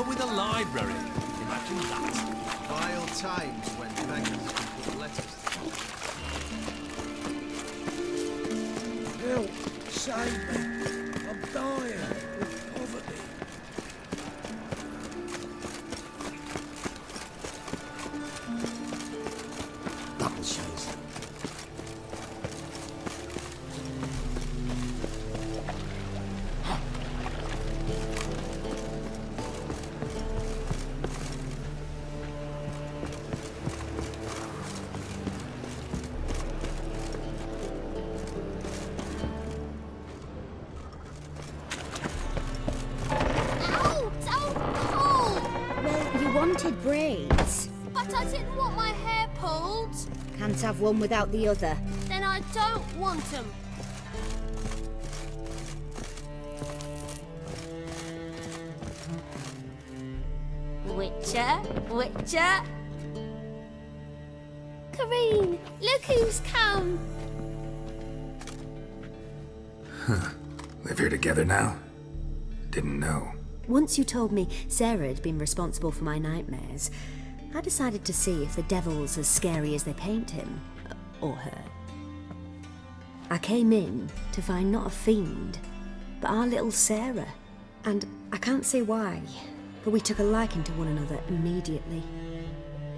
But with a library. Imagine that. Vile times when beggars can put letters. Help! Save me! I'm dying of poverty. Double shows. Braids. But I didn't want my hair pulled. Can't have one without the other. Then I don't want them. Witcher, Witcher. Kareen, look who's come. Live here together now? Didn't know. Once you told me Sarah had been responsible for my nightmares, I decided to see if the devil's as scary as they paint him. Or her. I came in to find not a fiend, but our little Sarah. And I can't say why, but we took a liking to one another immediately.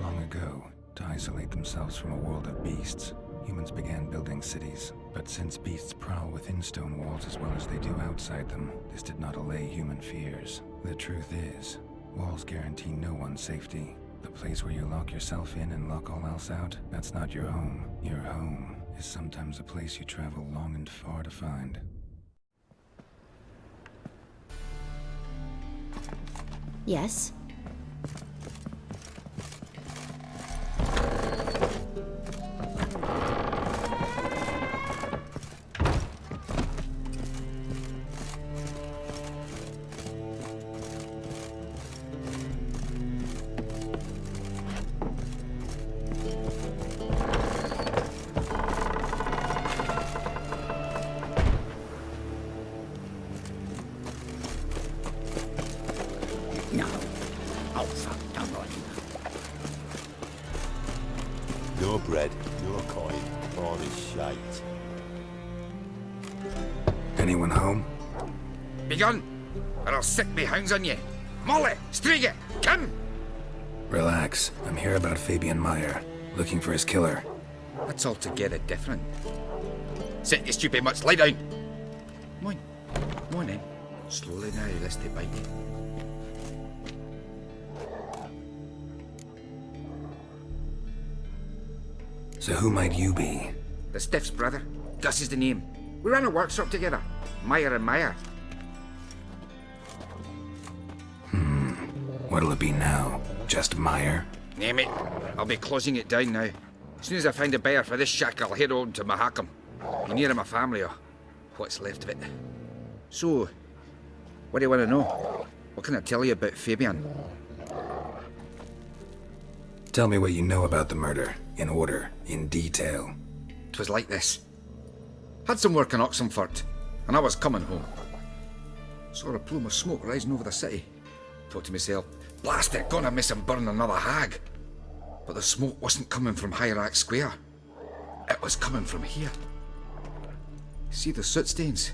Long ago, to isolate themselves from a world of beasts, humans began building cities. But since beasts prowl within stone walls as well as they do outside them, this did not allay human fears. The truth is, walls guarantee no one's safety. The place where you lock yourself in and lock all else out, that's not your home. Your home is sometimes a place you travel long and far to find. Yes? No. Oh, fuck, don't run. No bread, no coin, all this shite. Anyone home? Begone, or I'll sick me hounds on you. Molly, Striga, come! Relax. I'm here about Fabian Meyer, looking for his killer. That's altogether different. Sit, you stupid mutts, lie down. Come on, come on then. Slowly now, lest they bite you. So who might you be? The Stiff's brother. Gus is the name. We ran a workshop together. Meyer and Meyer. What'll it be now? Just Meyer? Name it. I'll be closing it down now. As soon as I find a buyer for this shack, I'll head on to Mahakam. Be near my family, or what's left of it. So, what do you want to know? What can I tell you about Fabian? Tell me what you know about the murder, in order, in detail. 'Twas like this. Had some work in Oxenfurt, and I was coming home. Saw a plume of smoke rising over the city. Thought to myself, blast it, gonna miss and burn another hag. But the smoke wasn't coming from Hierarch Square. It was coming from here. See the soot stains?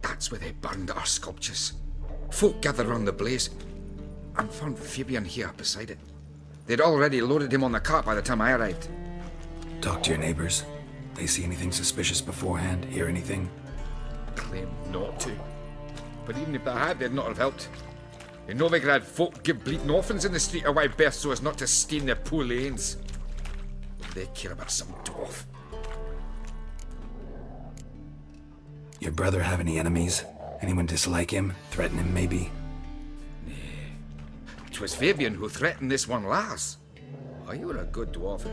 That's where they burned our sculptures. Folk gathered round the blaze, and found Fabian here beside it. They'd already loaded him on the cart by the time I arrived. Talk to your neighbors. They see anything suspicious beforehand? Hear anything? Claimed not to. But even if they had, they'd not have helped. In Novigrad, folk give bleeding orphans in the street a wide berth so as not to stain their poor lanes. They care about some dwarf. Your brother have any enemies? Anyone dislike him? Threaten him, maybe? 'Twas Fabian who threatened this one last. Oh, you were a good dwarf,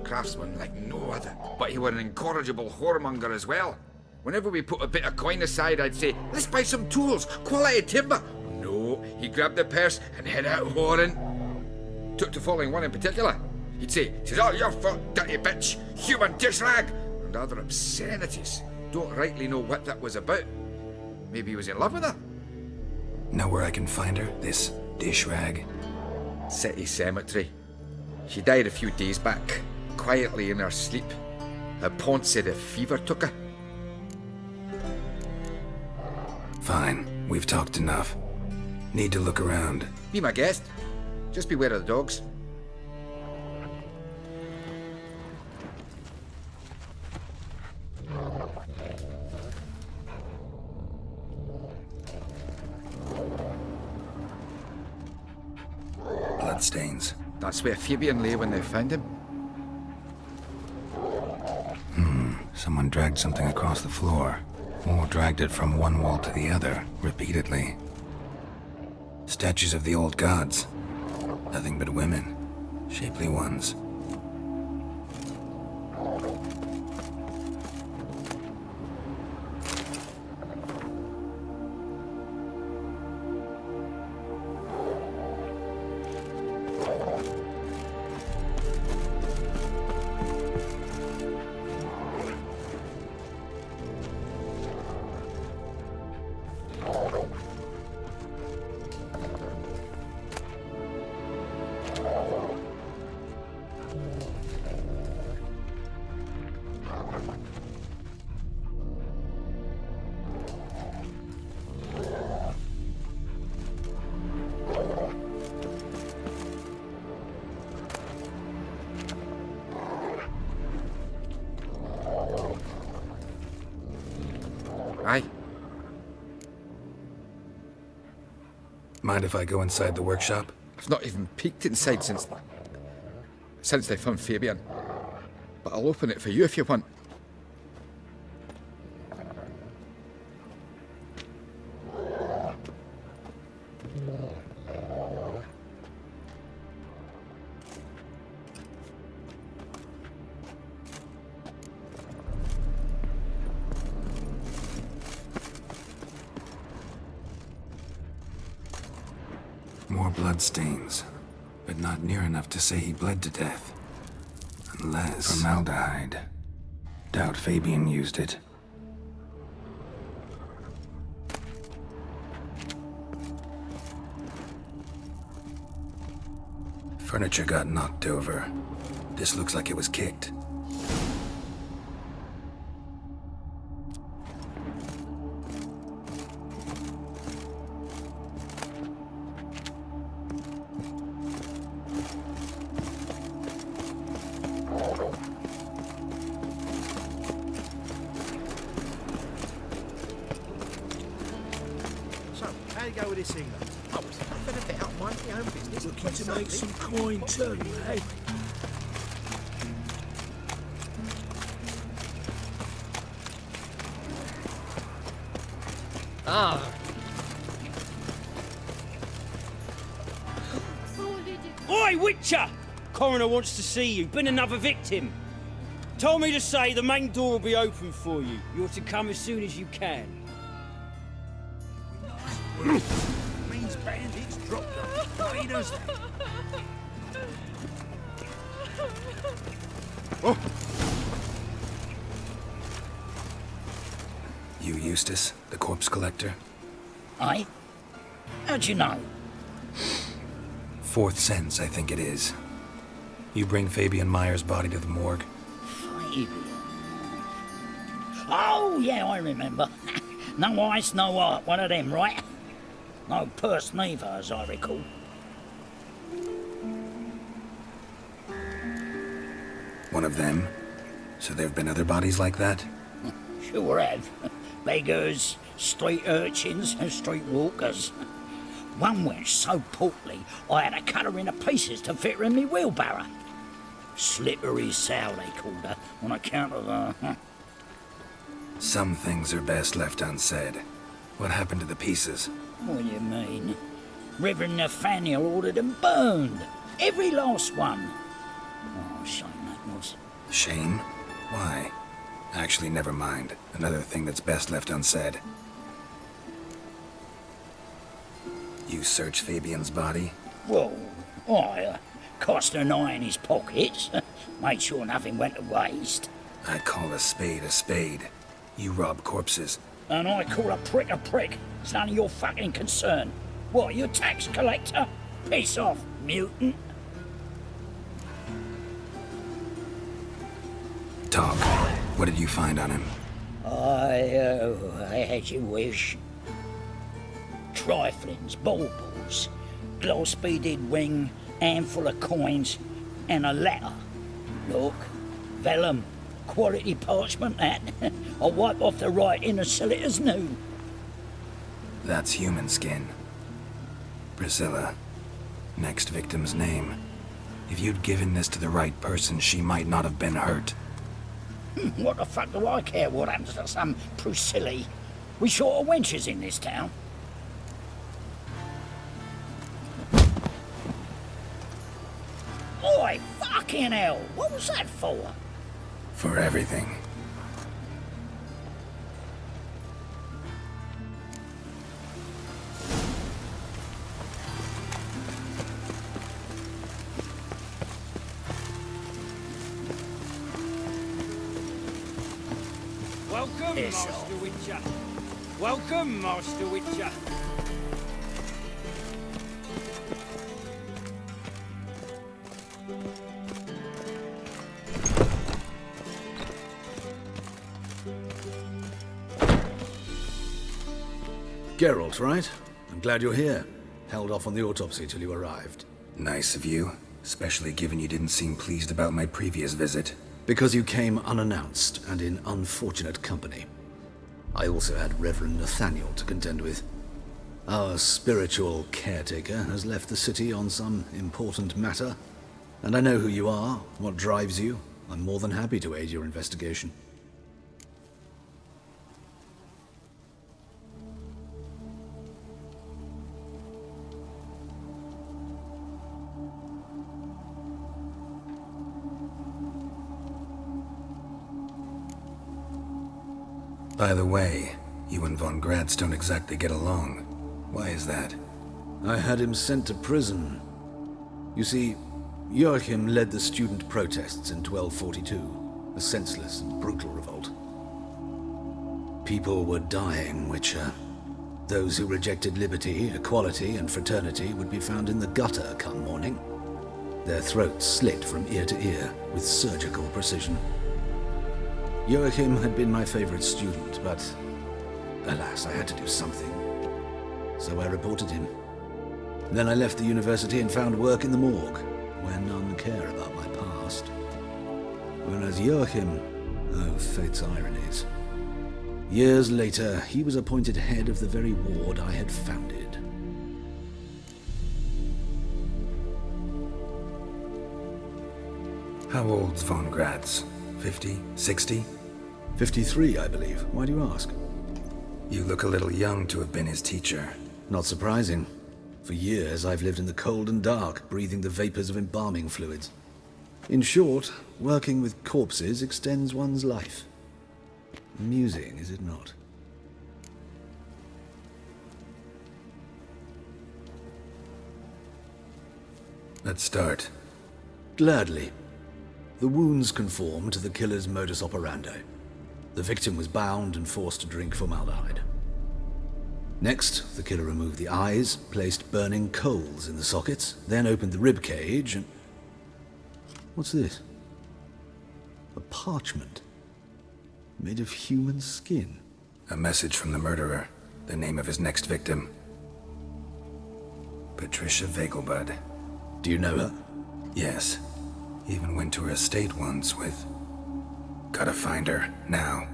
craftsman like no other. But you were an incorrigible whoremonger as well. Whenever we put a bit of coin aside, I'd say, let's buy some tools, quality timber. No, he grabbed the purse and head out whoring. Took to following one in particular. He'd say, "'Tis all your fault, dirty bitch, human dish rag," and other obscenities. Don't rightly know what that was about. Maybe he was in love with her. Know where I can find her? This Dish rag? City cemetery. She died a few days back, quietly in her sleep. Her pont said a fever took her. Fine, we've talked enough. Need to look around. Be my guest. Just beware of the dogs. Bloodstains. That's where Fabian lay when they found him. Someone dragged something across the floor. Or dragged it from one wall to the other, repeatedly. Statues of the old gods. Nothing but women. Shapely ones. Aye. Mind if I go inside the workshop? I've not even peeked inside since they found Fabian. But I'll open it for you if you want. More bloodstains, but not near enough to say he bled to death. Unless... formaldehyde. Doubt Fabian used it. Furniture got knocked over. This looks like it was kicked. So, how you go with this thing, then? I was having a bit out mind my own business. Looking to make some coin too, eh? Ah, Oi, Witcher! Coroner wants to see you. Been another victim. Told me to say the main door will be open for you. You're to come as soon as you can. Means bandits dropped the raiders. You Eustace, the corpse collector? Aye? How'd you know? Fourth sense, I think it is. You bring Fabian Meyer's body to the morgue. Fabian. Oh, yeah, I remember. No eyes, no heart, one of them, right? No purse neither, as I recall. One of them? So there have been other bodies like that? Sure have. Beggars, street urchins, and street walkers. One went so portly, I had to cut her into pieces to fit her in me wheelbarrow. Slippery Sal, they called her, on account of her. Some things are best left unsaid. What happened to the pieces? What do you mean? Reverend Nathaniel ordered them burned. Every last one. Oh, shame that was. Shame? Why? Actually, never mind. Another thing that's best left unsaid. You search Fabian's body? Well, I cast an eye in his pockets. Made sure nothing went to waste. I'd call a spade a spade. You rob corpses. And I call a prick a prick. It's none of your fucking concern. What, you tax collector? Piss off, mutant. Talk. What did you find on him? I had you wish. Triflings, baubles, glass-beaded ring, handful of coins, and a letter. Look, vellum, quality parchment that. I'll wipe off the writing and sell it as new. That's human skin. Priscilla. Next victim's name. If you'd given this to the right person, she might not have been hurt. What the fuck do I care what happens to some Priscilla? We short of wenches in this town. Oi, fucking hell! What was that for? For everything. Welcome, Master Witcher. Welcome, Master Witcher. Geralt, right? I'm glad you're here. Held off on the autopsy till you arrived. Nice of you, especially given you didn't seem pleased about my previous visit. Because you came unannounced and in unfortunate company. I also had Reverend Nathaniel to contend with. Our spiritual caretaker has left the city on some important matter, and I know who you are, what drives you. I'm more than happy to aid your investigation. By the way, you and Von Gratz don't exactly get along. Why is that? I had him sent to prison. You see, Joachim led the student protests in 1242, a senseless and brutal revolt. People were dying, Witcher. Those who rejected liberty, equality, and fraternity would be found in the gutter come morning. Their throats slit from ear to ear with surgical precision. Joachim had been my favorite student, but alas, I had to do something. So I reported him. Then I left the university and found work in the morgue, where none care about my past. Whereas Joachim, oh, fate's ironies. Years later, he was appointed head of the very ward I had founded. How old's Von Gratz? 50? 60? 53, I believe. Why do you ask? You look a little young to have been his teacher. Not surprising. For years, I've lived in the cold and dark, breathing the vapors of embalming fluids. In short, working with corpses extends one's life. Amusing, is it not? Let's start. Gladly. The wounds conform to the killer's modus operandi. The victim was bound and forced to drink formaldehyde. Next, the killer removed the eyes, placed burning coals in the sockets, then opened the rib cage and... What's this? A parchment. Made of human skin. A message from the murderer. The name of his next victim. Patricia Vegelbud. Do you know her? Yes. Even went to her estate once with... Gotta find her, now.